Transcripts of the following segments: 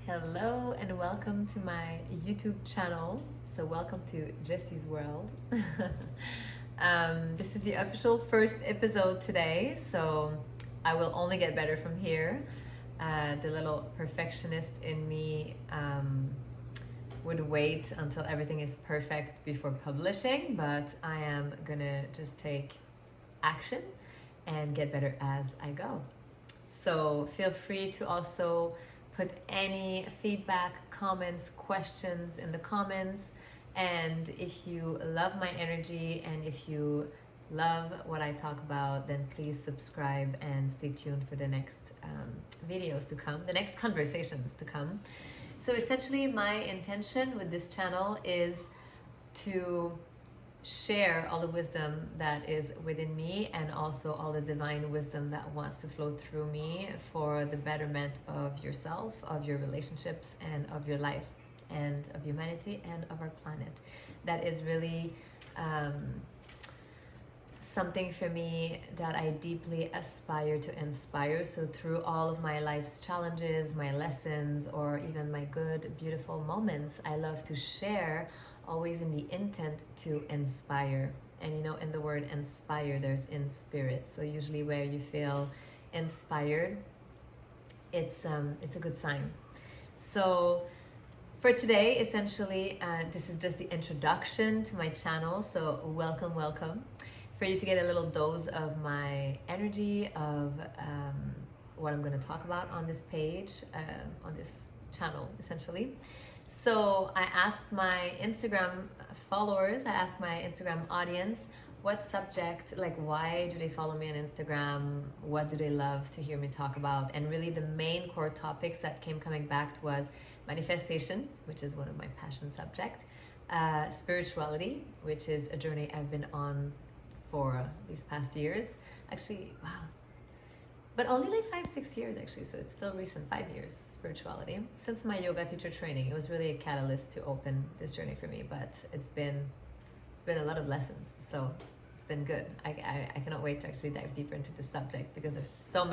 Hello and welcome to my YouTube channel. So welcome to Jessie's World. This is the official first episode today, so I will only get better from here. The little perfectionist in me would wait until everything is perfect before publishing, but I am gonna just take action and get better as I go. So feel free to also put any feedback, comments, questions in the comments. And if you love my energy and if you love what I talk about, then please subscribe and stay tuned for the next videos to come, the next conversations to come. So essentially my intention with this channel is to share all the wisdom that is within me and also all the divine wisdom that wants to flow through me for the betterment of yourself, of your relationships, and of your life, and of humanity, and of our planet. That is really something for me that I deeply aspire to inspire. So through all of my life's challenges, my lessons, or even my good, beautiful moments, I love to share, always in the intent to inspire. And you know, in the word inspire, there's in spirit. So usually where you feel inspired, it's a good sign. So for today, essentially, this is just the introduction to my channel. So welcome. For you to get a little dose of my energy, of what I'm going to talk about on this page, on this channel, essentially. So I asked my Instagram followers, I asked my Instagram audience, what subject, like why do they follow me on Instagram? What do they love to hear me talk about? And really the main core topics that coming back was manifestation, which is one of my passion subjects, spirituality, which is a journey I've been on for these past years. Actually, wow. But only like 5-6 years actually, so it's still recent, 5 years, spirituality. Since my yoga teacher training, it was really a catalyst to open this journey for me, but it's been a lot of lessons, so it's been good. I cannot wait to actually dive deeper into this subject because there's so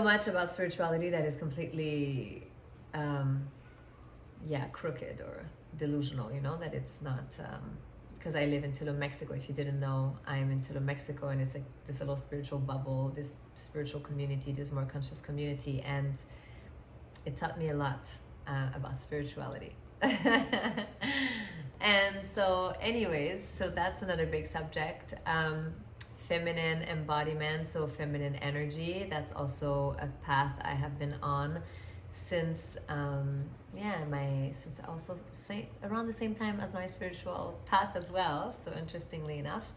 much about spirituality that is completely, crooked or delusional, you know, that it's not, because I live in Tulum, Mexico. If you didn't know, I'm in Tulum, Mexico, and it's like this little spiritual bubble, this spiritual community, this more conscious community, and it taught me a lot about spirituality. And so anyways, so that's another big subject. Feminine embodiment, so feminine energy, that's also a path I have been on since around the same time as my spiritual path as well. So interestingly enough,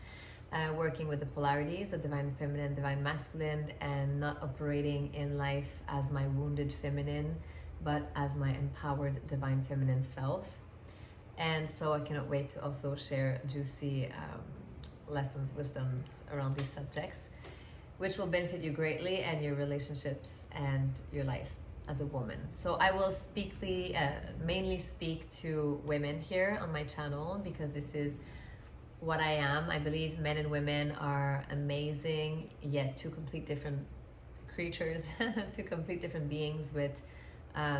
working with the polarities, the divine feminine, divine masculine, and not operating in life as my wounded feminine, but as my empowered divine feminine self. And so I cannot wait to also share juicy lessons, wisdoms around these subjects, which will benefit you greatly and your relationships and your life as a woman. So I will mainly speak to women here on my channel because this is what I am. I believe men and women are amazing, yet two complete different creatures, two complete different beings with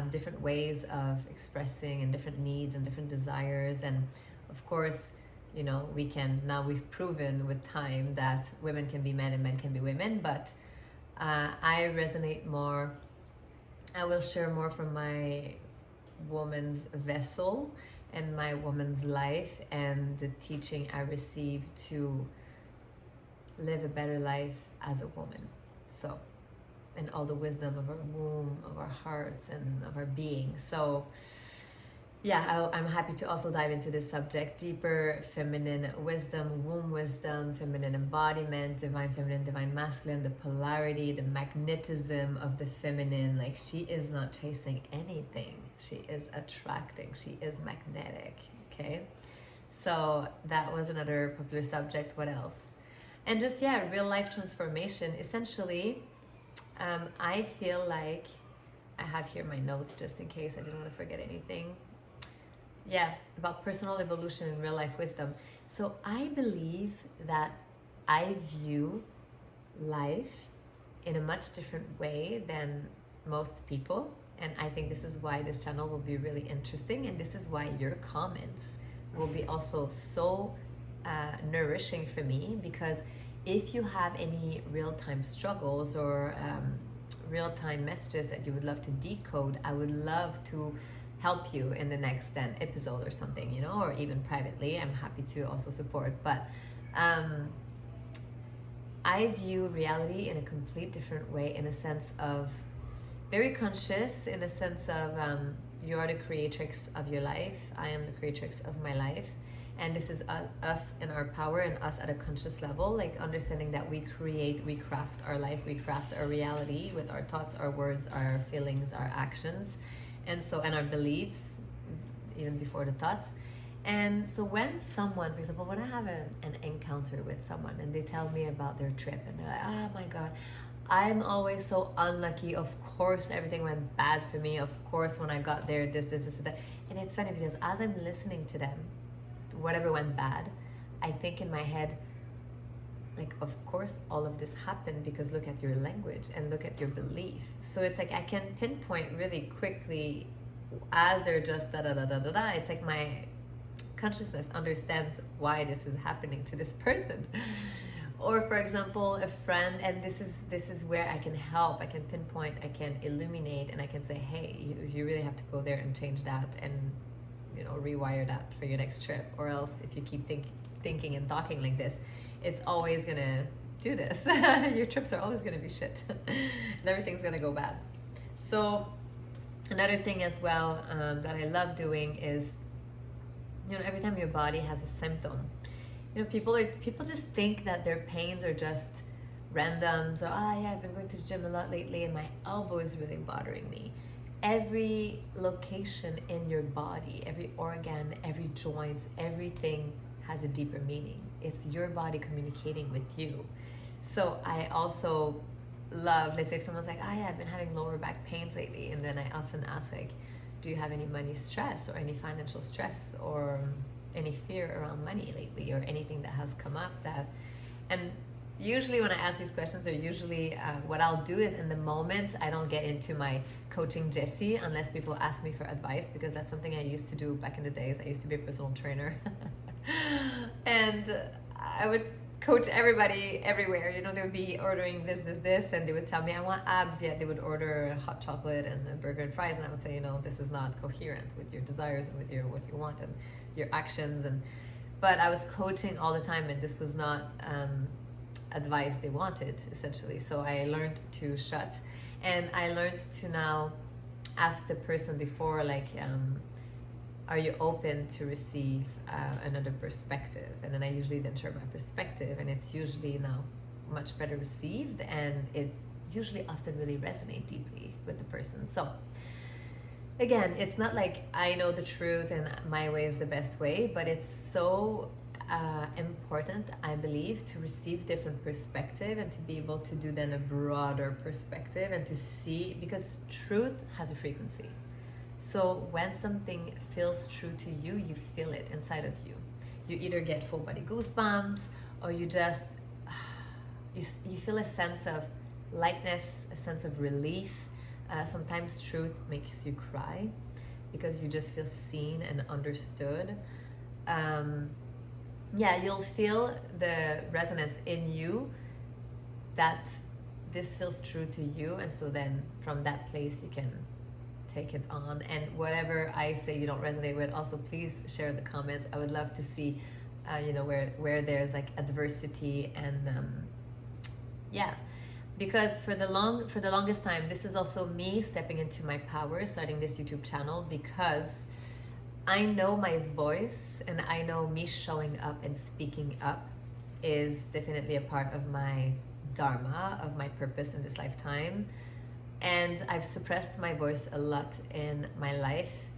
different ways of expressing and different needs and different desires. And of course, you know, we've proven with time that women can be men and men can be women, but I resonate more. I will share more from my woman's vessel and my woman's life and the teaching I received to live a better life as a woman. So, and all the wisdom of our womb, of our hearts, and of our being. So yeah, I'm happy to also dive into this subject, deeper feminine wisdom, womb wisdom, feminine embodiment, divine feminine, divine masculine, the polarity, the magnetism of the feminine. Like, she is not chasing anything. She is attracting. She is magnetic, okay? So that was another popular subject. What else? And just, real life transformation. Essentially, I feel like, I have here my notes just in case I didn't want to forget anything. About personal evolution and real life wisdom. So I believe that I view life in a much different way than most people, And I think this is why this channel will be really interesting, and this is why your comments will be also so nourishing for me, because if you have any real-time struggles or real-time messages that you would love to decode, I would love to help you in the next then episode or something, you know, or even privately. I'm happy to also support. But I view reality in a complete different way, in a sense of very conscious, in a sense of you are the creatrix of your life. I am the creatrix of my life. And this is us in our power, and us at a conscious level, like understanding that we create, we craft our life, we craft our reality with our thoughts, our words, our feelings, our actions, and our beliefs, even before the thoughts. And so when someone, for example, when I have an encounter with someone and they tell me about their trip and they're like, oh my God, I'm always so unlucky. Of course, everything went bad for me. Of course, when I got there, this, that. And it's funny because as I'm listening to them, whatever went bad, I think in my head, like, of course, all of this happened because look at your language and look at your belief. So it's like I can pinpoint really quickly as they're just da da da da da da. It's like my consciousness understands why this is happening to this person. Or for example, a friend, and this is where I can help, I can pinpoint, I can illuminate, and I can say, hey, you really have to go there and change that, and you know, rewire that for your next trip. Or else if you keep thinking and talking like this, it's always gonna do this. Your trips are always gonna be shit and everything's gonna go bad. So another thing as well that I love doing is, you know, every time your body has a symptom, you know, people just think that their pains are just random. So, yeah, I've been going to the gym a lot lately and my elbow is really bothering me. Every location in your body, every organ, every joint, everything has a deeper meaning. It's your body communicating with you. So I also love, let's say if someone's like, yeah, I've been having lower back pains lately. And then I often ask, like, do you have any money stress or any financial stress or any fear around money lately, or anything that has come up that, and usually when I ask these questions, or usually what I'll do is in the moment, I don't get into my coaching Jessie unless people ask me for advice, because that's something I used to do back in the days. I used to be a personal trainer and I would coach everybody everywhere. You know, they would be ordering this, and they would tell me I want abs, yet they would order hot chocolate and a burger and fries, and I would say, you know, this is not coherent with your desires and with what you want and your actions. But I was coaching all the time, and this was not advice they wanted, essentially. So I learned to shut, and I learned to now ask the person before, like, are you open to receive another perspective? And then I usually then share my perspective, and it's usually now much better received, and it usually often really resonates deeply with the person. So again, it's not like I know the truth and my way is the best way, but it's so important, I believe, to receive different perspective and to be able to do then a broader perspective and to see, because truth has a frequency. So when something feels true to you, you feel it inside of you. You either get full body goosebumps, or you just, you feel a sense of lightness, a sense of relief. Sometimes truth makes you cry because you just feel seen and understood. Yeah, you'll feel the resonance in you that this feels true to you, and so then from that place you can take it on. And whatever I say you don't resonate with, also please share in the comments. I would love to see you know, where there's like adversity, and yeah, because for the longest time, this is also me stepping into my power, starting this YouTube channel, because I know my voice and I know me showing up and speaking up is definitely a part of my dharma, of my purpose in this lifetime. And I've suppressed my voice a lot in my life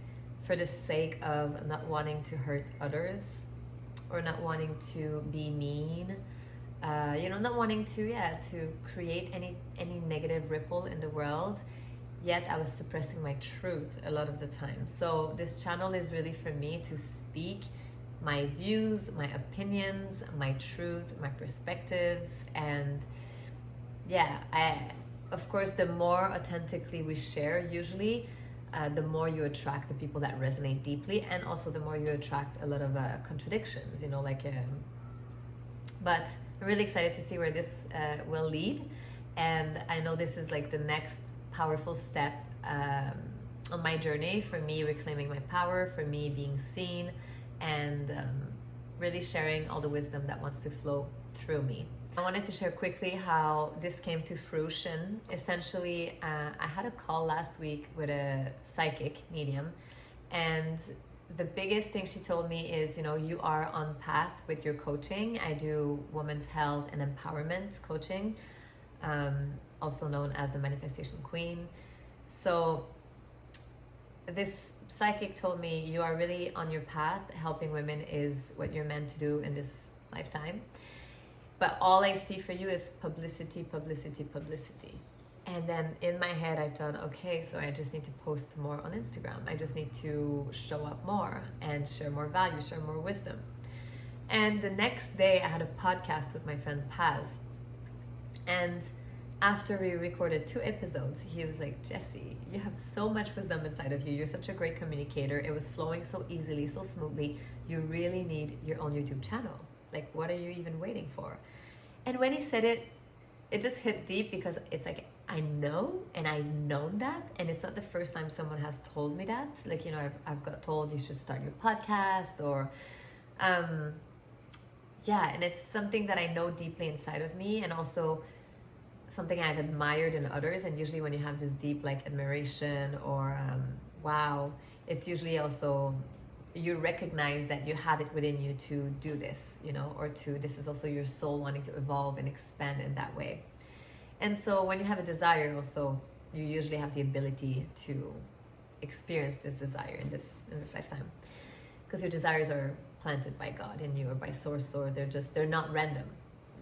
for the sake of not wanting to hurt others, or not wanting to be mean, you know, not wanting to create any negative ripple in the world. Yet I was suppressing my truth a lot of the time. So this channel is really for me to speak my views, my opinions, my truth, my perspectives. And yeah, of course, the more authentically we share, usually the more you attract the people that resonate deeply, and also the more you attract a lot of contradictions, but I'm really excited to see where this will lead. And I know this is like the next powerful step on my journey for me reclaiming my power, for me being seen, and really sharing all the wisdom that wants to flow through me. I wanted to share quickly how this came to fruition. Essentially, I had a call last week with a psychic medium, and the biggest thing she told me is, you are on path with your coaching. I do women's health and empowerment coaching, also known as the Manifestation Queen. So this psychic told me, you are really on your path. Helping women is what you're meant to do in this lifetime. But all I see for you is publicity, publicity, publicity. And then in my head, I thought, okay, so I just need to post more on Instagram. I just need to show up more and share more value, share more wisdom. And the next day, I had a podcast with my friend Paz. And after we recorded 2 episodes, he was like, Jessie, you have so much wisdom inside of you. You're such a great communicator. It was flowing so easily, so smoothly. You really need your own YouTube channel. Like, what are you even waiting for? And when he said it, it just hit deep, because it's like, I know, and I've known that, and it's not the first time someone has told me that. Like, I've got told you should start your podcast, or and it's something that I know deeply inside of me, and also something I've admired in others. And usually when you have this deep like admiration or wow, it's usually also you recognize that you have it within you to do this, or this is also your soul wanting to evolve and expand in that way. And so when you have a desire, also you usually have the ability to experience this desire in this lifetime, because your desires are planted by God in you, or by source, or they're not random.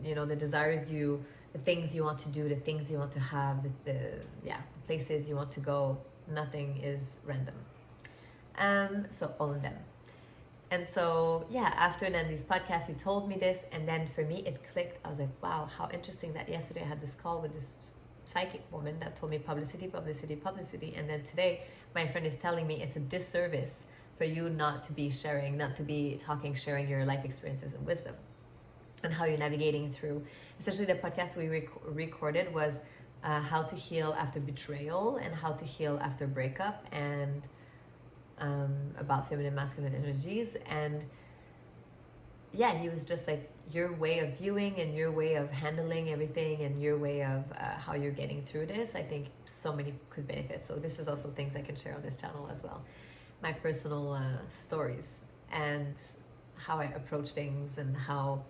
The desires the things you want to do, the things you want to have, the places you want to go, nothing is random. So own them. And so, after then these podcasts, he told me this, and then for me it clicked. I was like, wow, how interesting that yesterday I had this call with this psychic woman that told me publicity, publicity, publicity. And then today my friend is telling me it's a disservice for you not to be sharing, not to be talking, sharing your life experiences and wisdom, and how you're navigating through. Essentially, the podcast we recorded was how to heal after betrayal and how to heal after breakup, and about feminine, masculine energies. And he was just like, your way of viewing and your way of handling everything and your way of how you're getting through this, I think so many could benefit. So this is also things I can share on this channel as well. My personal stories and how I approach things, and how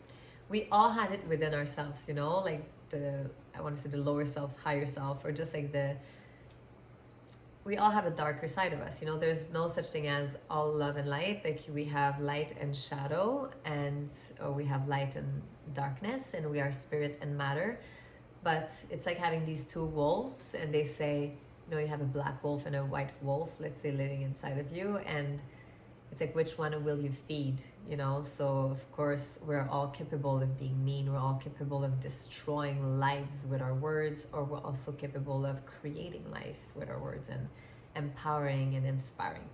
we all have it within ourselves, like I want to say the lower selves, higher self, or just like we all have a darker side of us. There's no such thing as all love and light. Like, we have light and shadow, or we have light and darkness, and we are spirit and matter. But it's like having these 2 wolves, and they say, you have a black wolf and a white wolf, let's say, living inside of you, and it's like, which one will you feed? So of course we're all capable of being mean, we're all capable of destroying lives with our words, or we're also capable of creating life with our words and empowering and inspiring.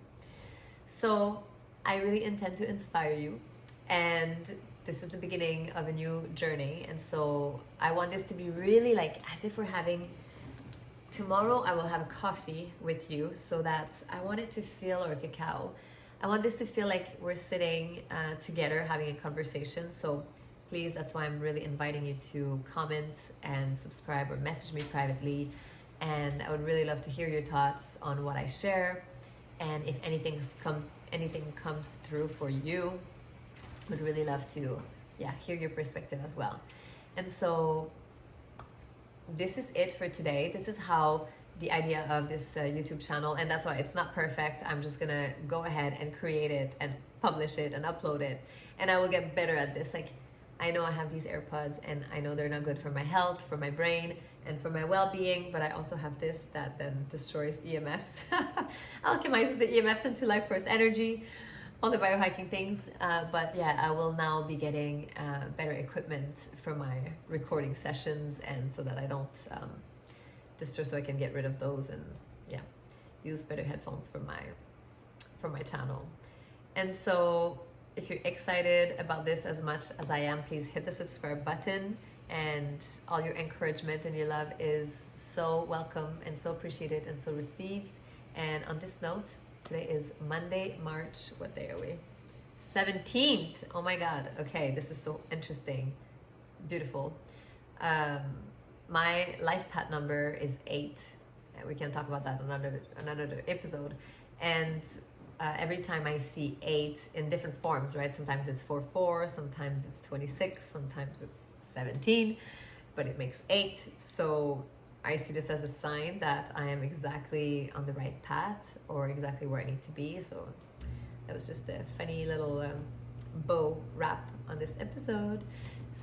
So I really intend to inspire you, and this is the beginning of a new journey. And so I want this to be really like as if we're having, tomorrow I will have a coffee with you, so that I want it to feel, or cacao, I want this to feel like we're sitting together having a conversation. So please, that's why I'm really inviting you to comment and subscribe, or message me privately. And I would really love to hear your thoughts on what I share. And if anything comes through for you, would really love to hear your perspective as well. And so this is it for today. This is how the idea of this YouTube channel, and that's why it's not perfect. I'm just gonna go ahead and create it and publish it and upload it, and I will get better at this. Like, I know I have these AirPods, and I know they're not good for my health, for my brain, and for my well-being, but I also have this that then destroys EMFs. Alchemizes the EMFs into life force energy, all the biohacking things. But I will now be getting better equipment for my recording sessions, and so that I don't so I can get rid of those and use better headphones for my channel. And so if you're excited about this as much as I am, please hit the subscribe button, and all your encouragement and your love is so welcome and so appreciated and so received. And on this note, today is Monday, March, what day are we? 17th. Oh my God. Okay, this is so interesting. Beautiful. My life path number is 8. We can talk about that another episode. And every time I see 8 in different forms, right? Sometimes it's 4-4, sometimes it's 26, sometimes it's 17, but it makes 8. So I see this as a sign that I am exactly on the right path, or exactly where I need to be. So that was just a funny little bow wrap on this episode.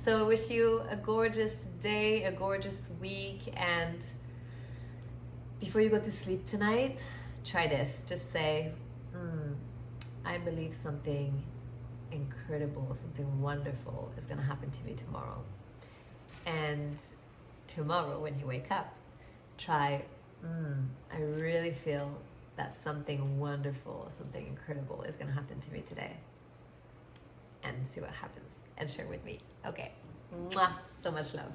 So wish you a gorgeous day, a gorgeous week, and before you go to sleep tonight, try this. Just say, I believe something incredible, something wonderful is going to happen to me tomorrow. And tomorrow when you wake up, try, I really feel that something wonderful, something incredible is going to happen to me today. And see what happens and share with me. Okay. Mwah. So much love.